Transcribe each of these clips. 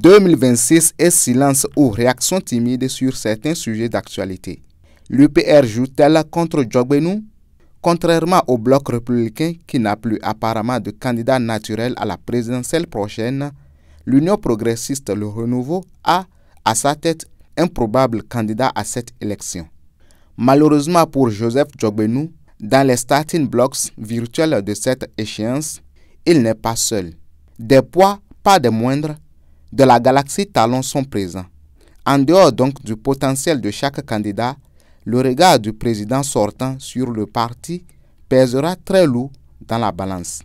2026 est silence ou réaction timide sur certains sujets d'actualité. L'UPR joue-t-elle contre Djogbenou? Contrairement au bloc républicain qui n'a plus apparemment de candidat naturel à la présidentielle prochaine, l'Union progressiste Le Renouveau a à sa tête un probable candidat à cette élection. Malheureusement pour Joseph Djogbenou, dans les starting blocks virtuels de cette échéance, il n'est pas seul. Des poids, pas des moindres, de la galaxie Talon sont présents. En dehors donc du potentiel de chaque candidat, le regard du président sortant sur le parti pèsera très lourd dans la balance.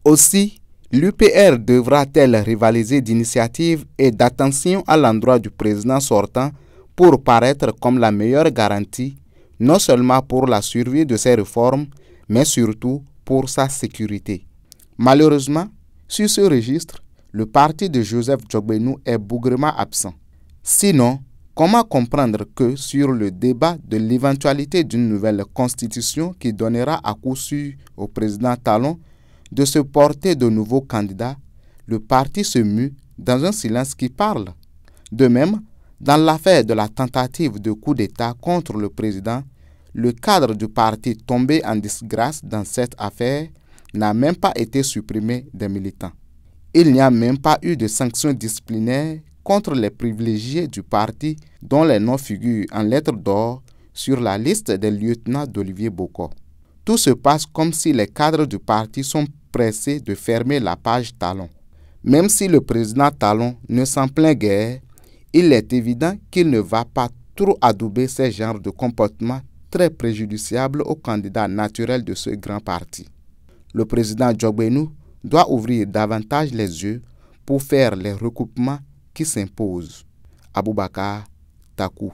Aussi, l'UPR devra-t-elle rivaliser d'initiative et d'attention à l'endroit du président sortant pour paraître comme la meilleure garantie, non seulement pour la survie de ses réformes, mais surtout pour sa sécurité. Malheureusement, sur ce registre, le parti de Joseph Djogbenou est bougrement absent. Sinon, comment comprendre que sur le débat de l'éventualité d'une nouvelle constitution qui donnera à coup sûr au président Talon de se porter de nouveaux candidats, le parti se mue dans un silence qui parle? De même, dans l'affaire de la tentative de coup d'État contre le président, le cadre du parti tombé en disgrâce dans cette affaire n'a même pas été supprimé des militants. Il n'y a même pas eu de sanctions disciplinaires contre les privilégiés du parti dont les noms figurent en lettres d'or sur la liste des lieutenants d'Olivier Bokor. Tout se passe comme si les cadres du parti sont pressés de fermer la page Talon. Même si le président Talon ne s'en plaint guère, il est évident qu'il ne va pas trop adouber ces genres de comportements très préjudiciables aux candidats naturels de ce grand parti. Le président Djogbenou doit ouvrir davantage les yeux pour faire les recoupements qui s'imposent. Aboubakar Takou.